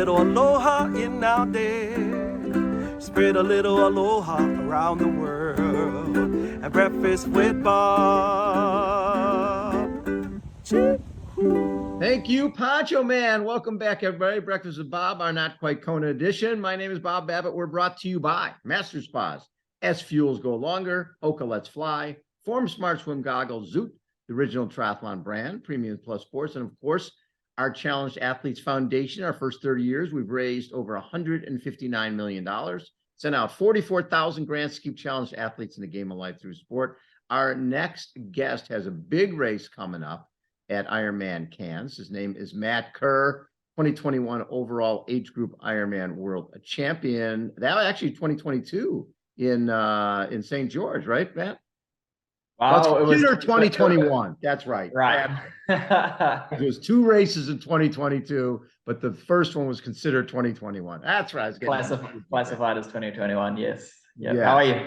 little aloha in our day. Spread a little aloha around the world. At breakfast with Bob. Thank you, Poncho Man. Welcome back, everybody. Breakfast with Bob, our Not Quite Kona edition. My name is Bob Babbitt. We're brought to you by Master Spas, as fuels go longer, Oka Let's Fly, Form Smart Swim Goggles, Zoot, the original triathlon brand, Premium Plus Sports, and of course, our Challenged Athletes Foundation. Our first 30 years, we've raised over $159 million, sent out 44,000 grants to keep challenged athletes in the game of life through sport. Our next guest has a big race coming up at Ironman Cairns. His name is Matt Kerr, 2021 overall age group Ironman world champion. That was actually 2022 in St. George, right, Matt? Wow, it was 2021. That's right. Right. It was two races in 2022, but the first one was considered 2021. That's right. I was classified as 2021. Yes. Yeah. How are you?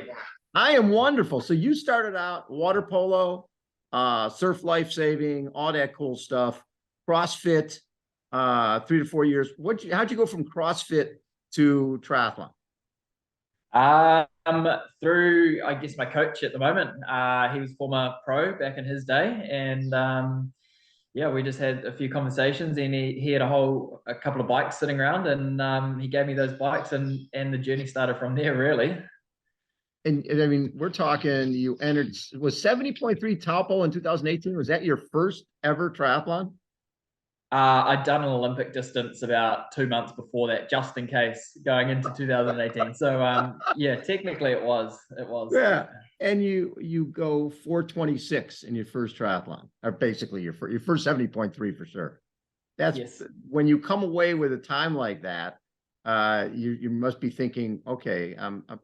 I am wonderful. So you started out water polo, surf life saving, all that cool stuff. CrossFit, 3 to 4 years. How'd you go from CrossFit to triathlon? Through, I guess, my coach at the moment. He was former pro back in his day, and yeah, we just had a few conversations, and he had a couple of bikes sitting around, and he gave me those bikes, and the journey started from there, really. And I mean, we're talking, you entered, was 70.3 Taupo in 2018. Was that your first ever triathlon? I'd done an Olympic distance about 2 months before that, just in case, going into 2018. So yeah, technically it was. Yeah. And you go 4:26 in your first triathlon, or basically your first 70.3 for sure. That's yes. When you come away with a time like that, you must be thinking, okay,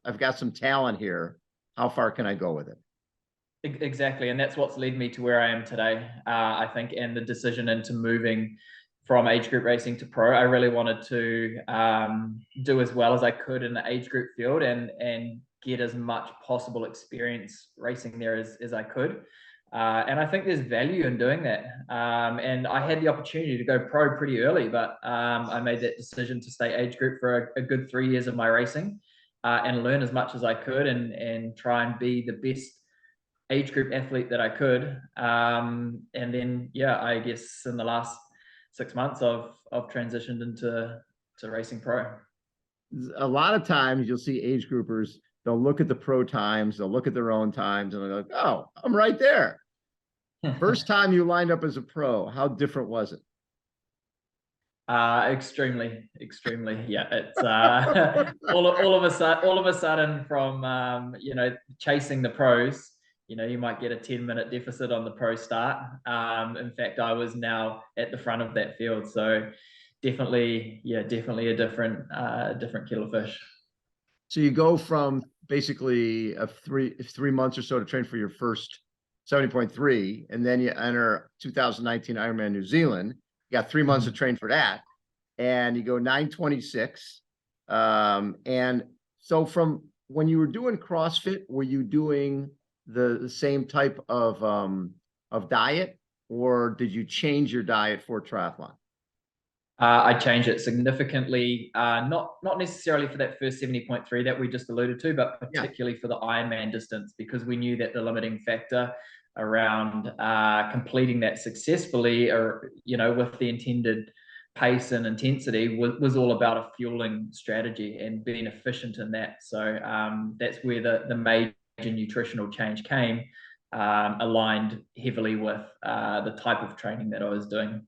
I've got some talent here. How far can I go with it? Exactly, and that's what's led me to where I am today, I think, and the decision into moving from age group racing to pro. I really wanted to do as well as I could in the age group field and get as much possible experience racing there as I could. And I think there's value in doing that. And I had the opportunity to go pro pretty early, but I made that decision to stay age group for a good 3 years of my racing and learn as much as I could and try and be the best age group athlete that I could. And then, yeah, I guess in the last 6 months I've transitioned into racing pro. A lot of times you'll see age groupers, they'll look at the pro times, they'll look at their own times, and they're like, oh, I'm right there. First time you lined up as a pro, how different was it? Extremely. Yeah, it's all of a sudden from chasing the pros. You might get a 10-minute deficit on the pro start. In fact, I was now at the front of that field, so definitely a different kettle of fish. So you go from basically a three months or so to train for your first 70.3, and then you enter 2019 Ironman New Zealand. You got 3 months to train for that, and you go 9:26. And so from when you were doing CrossFit, were you doing the same type of diet, or did you change your diet for triathlon? I changed it significantly, not necessarily for that first 70.3 that we just alluded to, but particularly for the Ironman distance, because we knew that the limiting factor around completing that successfully, or with the intended pace and intensity, was all about a fueling strategy and being efficient in that. So that's where the major nutritional change came, aligned heavily with the type of training that I was doing.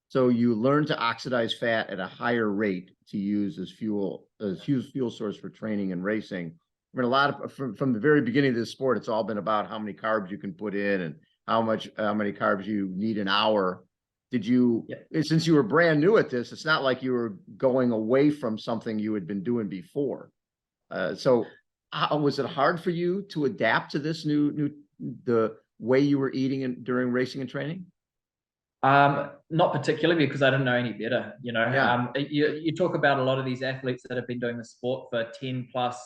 So you learn to oxidize fat at a higher rate to use as fuel source for training and racing. I mean, a lot of from the very beginning of this sport, it's all been about how many carbs you can put in and how many carbs you need an hour. Did you, since you were brand new at this, it's not like you were going away from something you had been doing before. So was it hard for you to adapt to this the way you were eating during racing and training? Not particularly, because I didn't know any better. You talk about a lot of these athletes that have been doing the sport for 10 plus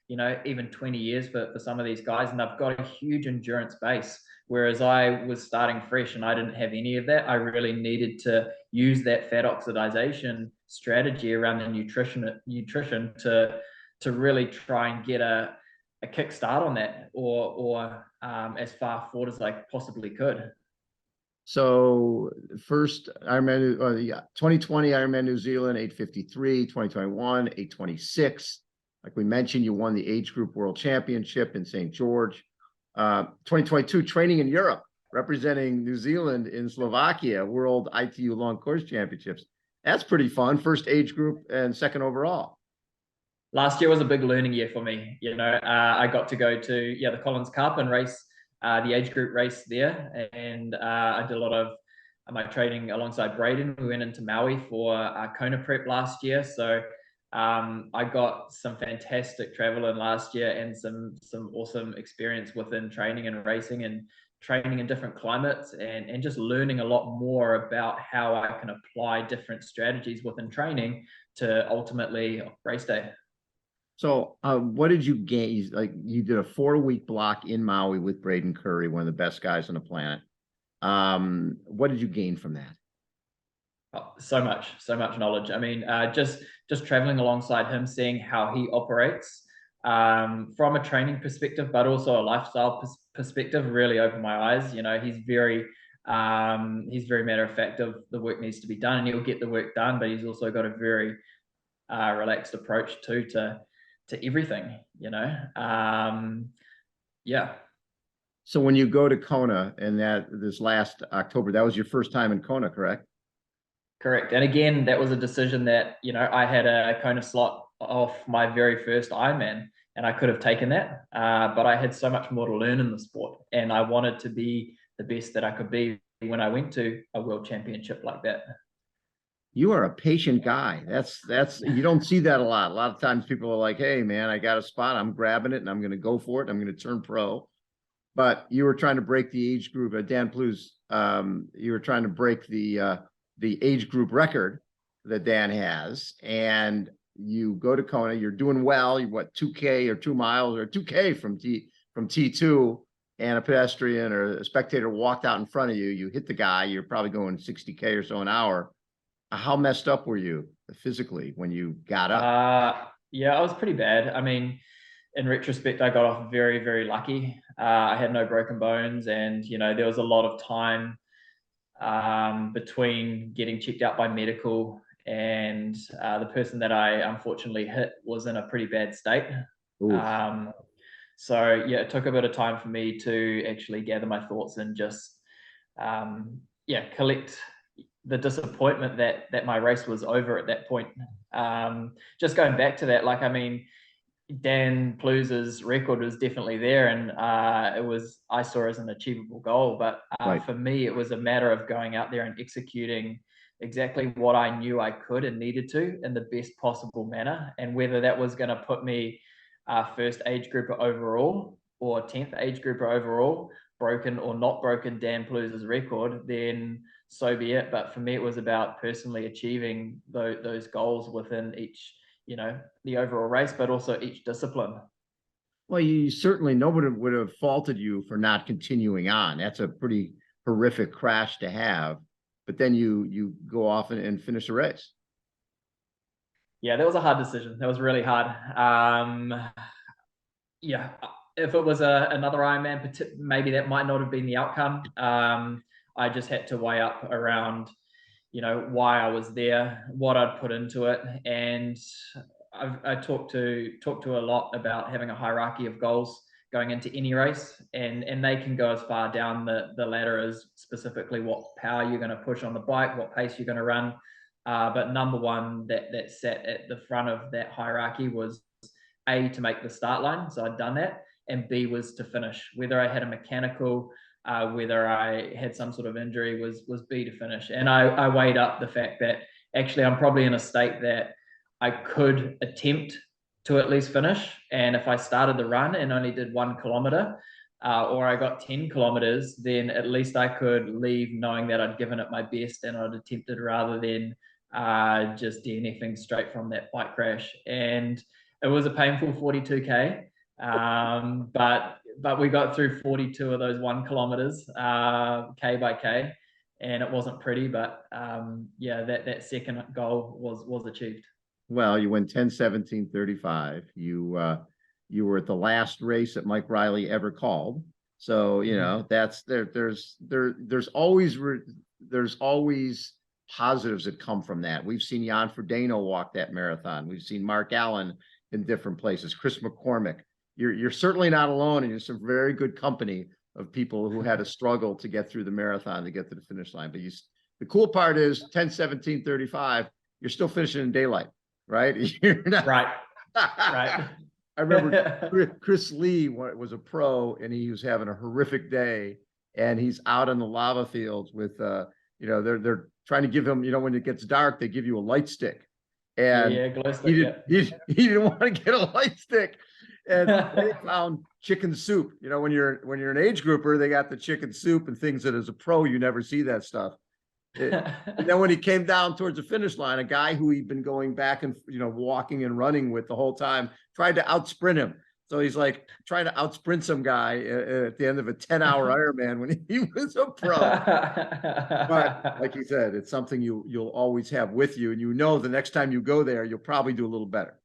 even 20 years for some of these guys, and they've got a huge endurance base. Whereas I was starting fresh and I didn't have any of that. I really needed to use that fat oxidation strategy around the nutrition to really try and get a kick start on that, or as far forward as I possibly could. So first Ironman, 2020 Ironman New Zealand, 8:53, 2021, 8:26. Like we mentioned, you won the age group world championship in St. George. 2022 training in Europe, representing New Zealand in Slovakia, World ITU Long Course Championships. That's pretty fun. First age group and second overall. Last year was a big learning year for me. I got to go to the Collins Cup and race the age group race there, and I did a lot of my training alongside Braden. We went into Maui for Kona prep last year, so I got some fantastic travel in last year and some awesome experience within training and racing and training in different climates, and just learning a lot more about how I can apply different strategies within training to ultimately race day. So what did you gain? Like you did a 4-week block in Maui with Braden Curry, one of the best guys on the planet. What did you gain from that? Oh, so much knowledge. I mean, just traveling alongside him, seeing how he operates from a training perspective, but also a lifestyle perspective, really opened my eyes. He's very matter of fact of the work needs to be done, and he'll get the work done, but he's also got a very relaxed approach to everything. Yeah. So when you go to Kona, and this last October, that was your first time in Kona, correct? Correct. And again, that was a decision that, I had a Kona slot off my very first Ironman, and I could have taken that. But I had so much more to learn in the sport, and I wanted to be the best that I could be when I went to a world championship like that. You are a patient guy. That's you don't see that a lot. A lot of times people are like, hey man, I got a spot, I'm grabbing it and I'm going to go for it. I'm going to turn pro. But you were trying to break the age group at Dan Plu's. You were trying to break the age group record that Dan has, and you go to Kona, you're doing well. You 2K or 2 miles or 2K from T2, and a pedestrian or a spectator walked out in front of you. You hit the guy, you're probably going 60K or so an hour. How messed up were you physically when you got up? Yeah, I was pretty bad. I mean, in retrospect, I got off very, very lucky. I had no broken bones, and there was a lot of time between getting checked out by medical and the person that I unfortunately hit was in a pretty bad state. So yeah, it took a bit of time for me to actually gather my thoughts and just collect the disappointment that my race was over at that point. Just going back to that, Dan Plu's record was definitely there, and I saw as an achievable goal. But right. For me, it was a matter of going out there and executing exactly what I knew I could and needed to in the best possible manner. And whether that was going to put me first age grouper overall or 10th age grouper overall, broken or not broken Dan Plu's record, then so be it. But for me, it was about personally achieving those goals within each, the overall race, but also each discipline. Well, nobody would have faulted you for not continuing on. That's a pretty horrific crash to have, but then you go off and finish the race. Yeah, that was a hard decision. That was really hard. If it was another Ironman, maybe that might not have been the outcome. I just had to weigh up around, why I was there, what I'd put into it, and I talked to a lot about having a hierarchy of goals going into any race, and they can go as far down the ladder as specifically what power you're going to push on the bike, what pace you're going to run. But number one that sat at the front of that hierarchy was A, to make the start line, so I'd done that, and B was to finish. Whether I had a mechanical, whether I had some sort of injury, was B, to finish. And I weighed up the fact that actually I'm probably in a state that I could attempt to at least finish. And if I started the run and only did 1 kilometer, or I got 10 kilometers, then at least I could leave knowing that I'd given it my best and I'd attempted, rather than just DNFing straight from that bike crash. And It was a painful 42K, but we got through 42 of those 1 kilometers, K by K, and it wasn't pretty, but yeah, that second goal was achieved. Well, you went 10:17:35. You were at the last race that Mike Riley ever called. So, you know, that's there's always positives that come from that. We've seen Jan Frodeno walk that marathon. We've seen Mark Allen in different places, Chris McCormick. You're certainly not alone, and you're some very good company of people who had a struggle to get through the marathon to get to the finish line. But the cool part is 10:17:35, you're still finishing in daylight, right? You're not Right. Right. I remember Chris Lee was a pro, and he was having a horrific day, and he's out on the lava fields with you know, they're trying to give him, you know, when it gets dark, they give you a light stick. And glow stick, he didn't want to get a light stick. And they found chicken soup. You know, when you're an age grouper, they got the chicken soup and things that as a pro, you never see that stuff. And then when he came down towards the finish line, a guy who he'd been going back and, you know, walking and running with the whole time tried to outsprint him. So he's like trying to outsprint some guy at the end of a 10-hour Ironman when he was a pro. But like you said, it's something you'll always have with you, and you know the next time you go there, you'll probably do a little better.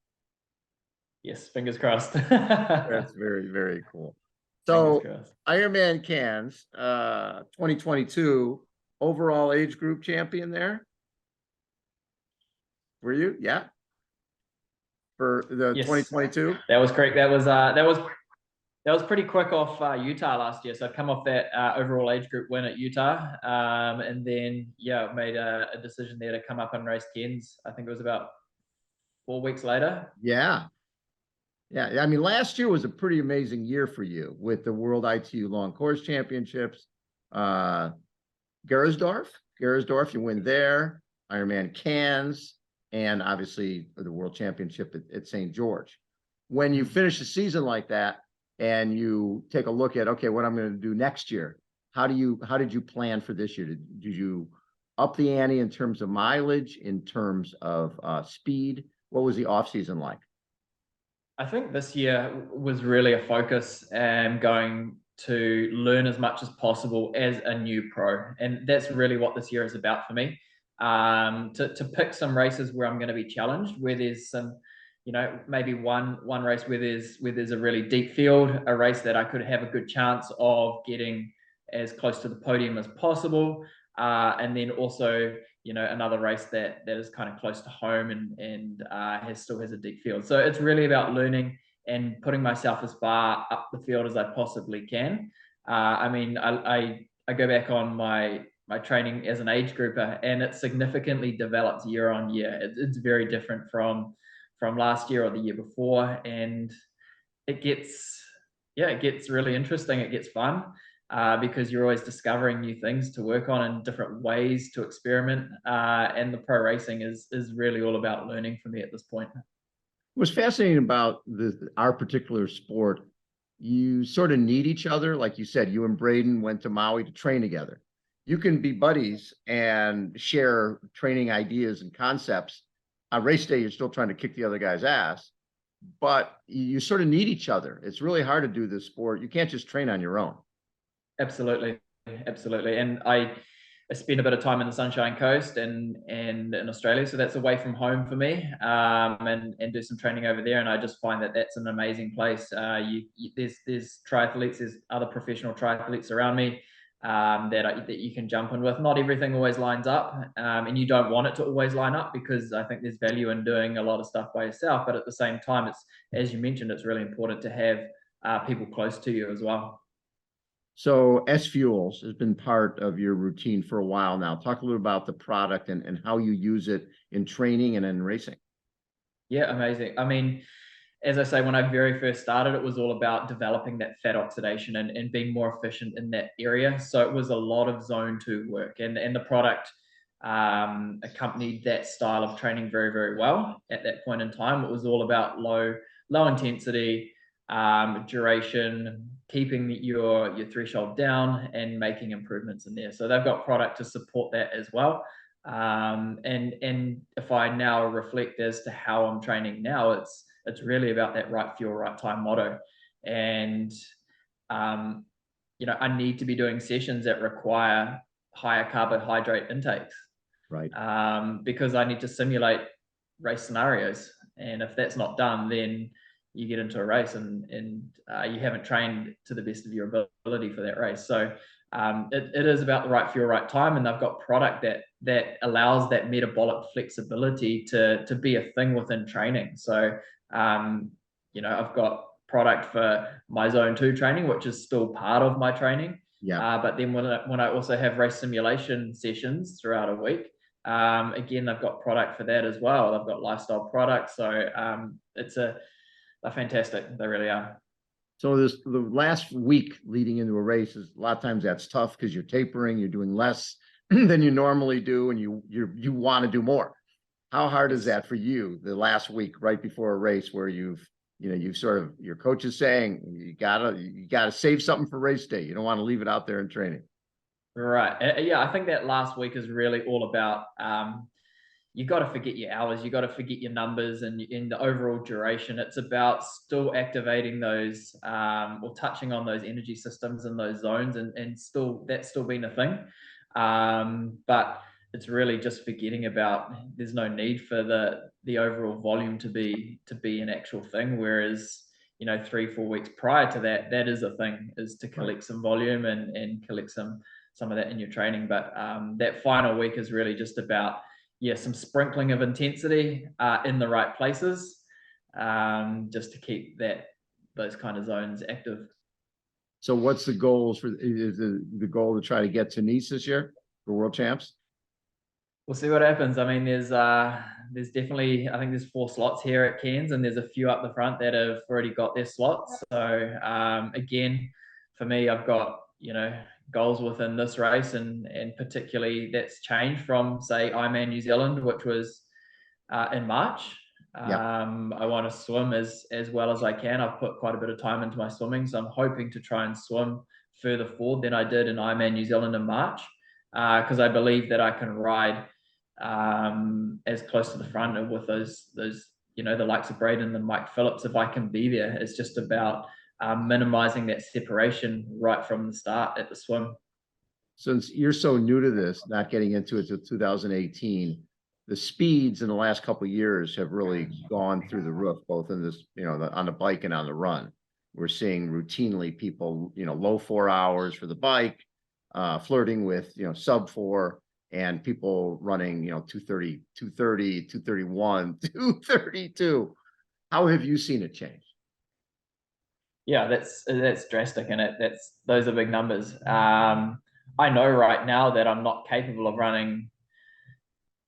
Yes, fingers crossed. That's very, very cool. So Ironman Cairns, 2022 overall age group champion there. Were you? Yeah. For the 2022? That was correct. That was pretty quick off Utah last year. So I'd come off that overall age group win at Utah, and then made a decision there to come up and race Cairns. I think it was about 4 weeks later. Yeah. I mean, last year was a pretty amazing year for you with the World ITU Long Course Championships. Gersdorf, you win there. Ironman Cairns, and obviously the World Championship at St. George. When you finish a season like that and you take a look at, okay, what I'm going to do next year, how did you plan for this year? Did you up the ante in terms of mileage, in terms of speed? What was the off season like? I think this year was really a focus and going to learn as much as possible as a new pro. And that's really what this year is about for me. To pick some races where I'm going to be challenged, where there's some, you know, maybe one race where there's a really deep field, a race that I could have a good chance of getting as close to the podium as possible. And then also, you know, another race that is kind of close to home and still has a deep field. So it's really about learning and putting myself as far up the field as I possibly can. I mean, I go back on my training as an age grouper, and it significantly develops year on year. It's very different from last year or the year before, and it gets really interesting. It gets fun. Because you're always discovering new things to work on and different ways to experiment. And the pro racing is really all about learning for me at this point. What's fascinating about our particular sport, you sort of need each other. Like you said, you and Braden went to Maui to train together. You can be buddies and share training ideas and concepts. On race day, you're still trying to kick the other guy's ass, but you sort of need each other. It's really hard to do this sport. You can't just train on your own. Absolutely. And I spend a bit of time in the Sunshine Coast and in Australia, so that's away from home for me, and do some training over there. And I just find that that's an amazing place. There's triathletes, there's other professional triathletes around me that you can jump in with. Not everything always lines up, and you don't want it to always line up, because I think there's value in doing a lot of stuff by yourself. But at the same time, it's, as you mentioned, it's really important to have people close to you as well. So S Fuels has been part of your routine for a while now. Talk a little about the product and how you use it in training and in racing. Yeah, amazing. I mean, as I say, when I very first started, it was all about developing that fat oxidation and being more efficient in that area. So it was a lot of zone 2 work, and the product accompanied that style of training very, very well at that point in time. It was all about low intensity, duration, keeping your threshold down and making improvements in there. So they've got product to support that as well. And if I now reflect as to how I'm training now, it's really about that right fuel, right time motto. And I need to be doing sessions that require higher carbohydrate intakes, Right. because I need to simulate race scenarios. And if that's not done, then you get into a race and you haven't trained to the best of your ability for that race. So it is about the right fuel, right time, and they've got product that allows that metabolic flexibility to be a thing within training. So I've got product for my zone 2 training, which is still part of my training. Yeah. But then when I also have race simulation sessions throughout a week, again, they've got product for that as well. They've got lifestyle products. So they're fantastic. They really are. So the last week leading into a race is a lot of times that's tough because you're tapering, you're doing less than you normally do, and you want to do more. How hard is that for you, the last week right before a race, where you've sort of, your coach is saying you gotta save something for race day. You don't want to leave it out there in training. Right. Yeah, I think that last week is really all about you got to forget your hours, you got to forget your numbers and in the overall duration. It's about still activating those or touching on those energy systems in those zones, and still that's still been a thing. But it's really just forgetting about, there's no need for the overall volume to be an actual thing. Whereas 3-4 weeks prior to that is a thing, is to collect some volume and collect some of that in your training. But that final week is really just about some sprinkling of intensity in the right places, just to keep those kind of zones active. So what's the goals for, is the goal to try to get to Nice this year for World Champs? We'll see what happens. I mean, there's definitely, I think there's 4 slots here at Cairns, and there's a few up the front that have already got their slots. So again, for me, I've got goals within this race, and particularly that's changed from, say, Ironman New Zealand, which was in March. I want to swim as well as I can. I've put quite a bit of time into my swimming, so I'm hoping to try and swim further forward than I did in Ironman New Zealand in March, because I believe that I can ride as close to the front, and with those the likes of Braden and Mike Phillips, if I can be there. It's just about minimizing that separation right from the start at the swim. Since you're so new to this, not getting into it till 2018, the speeds in the last couple of years have really gone through the roof, both in this, on the bike and on the run. We're seeing routinely people, low 4 hours for the bike, flirting with, sub 4, and people running, 230, 231, 232. How have you seen it change? Yeah, that's drastic, and those are big numbers. I know right now that I'm not capable of running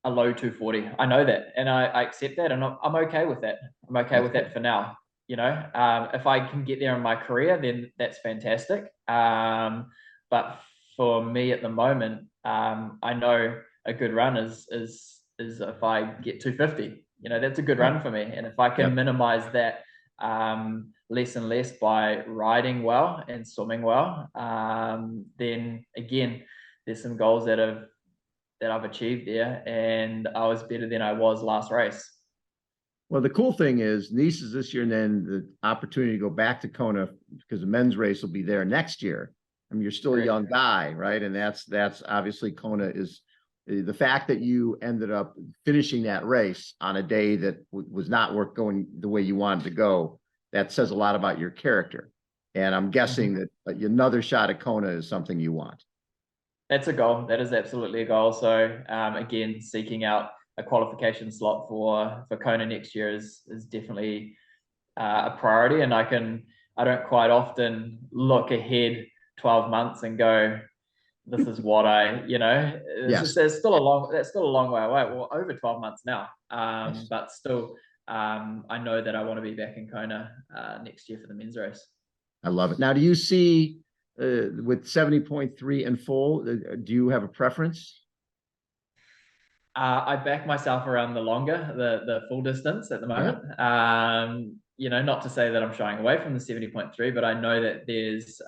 a low 240. I know that, and I accept that, and I'm okay with that. I'm okay with that for now. If I can get there in my career, then that's fantastic. But for me at the moment, I know a good run is if I get 250. That's a good run for me, and if I can minimize that less and less by riding well and swimming well, then again, there's some goals that I've achieved there, and I was better than I was last race. Well, the cool thing is Nice is this year, and then the opportunity to go back to Kona, because the men's race will be there next year. I mean, you're still a young guy, right? And that's obviously, Kona is the fact that you ended up finishing that race on a day that was not going the way you wanted to go. That says a lot about your character. And I'm guessing that another shot at Kona is something you want. That's a goal. That is absolutely a goal. So again, seeking out a qualification slot for Kona next year is definitely a priority. And I don't quite often look ahead 12 months and go, this is what that's still a long way away. Well, over 12 months now. But still, I know that I want to be back in Kona next year for the men's race. I love it. Now, do you see with 70.3 and full, do you have a preference? I back myself around the longer, the full distance at the moment. Not to say that I'm shying away from the 70.3, but I know that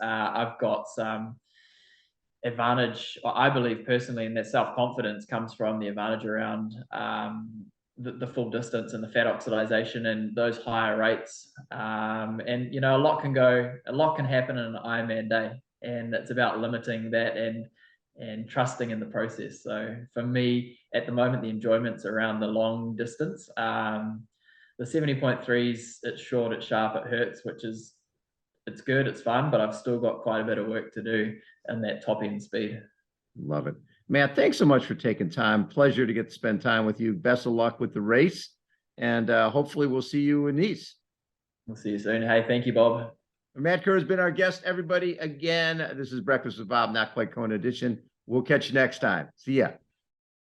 I've got some advantage, I believe personally, and that self-confidence comes from the advantage around the full distance and the fat oxidation and those higher rates. And you know, a lot can happen in an Ironman day, and it's about limiting that and trusting in the process. So for me, at the moment, the enjoyment's around the long distance. The 70.3s, it's short, it's sharp, it hurts, it's good, it's fun, but I've still got quite a bit of work to do in that top end speed. Love it. Matt, thanks so much for taking time. Pleasure to get to spend time with you. Best of luck with the race. And hopefully we'll see you in Nice. We'll see you soon. Hey, thank you, Bob. Matt Kerr has been our guest, everybody. Again, this is Breakfast with Bob, Not Quite Kona edition. We'll catch you next time. See ya.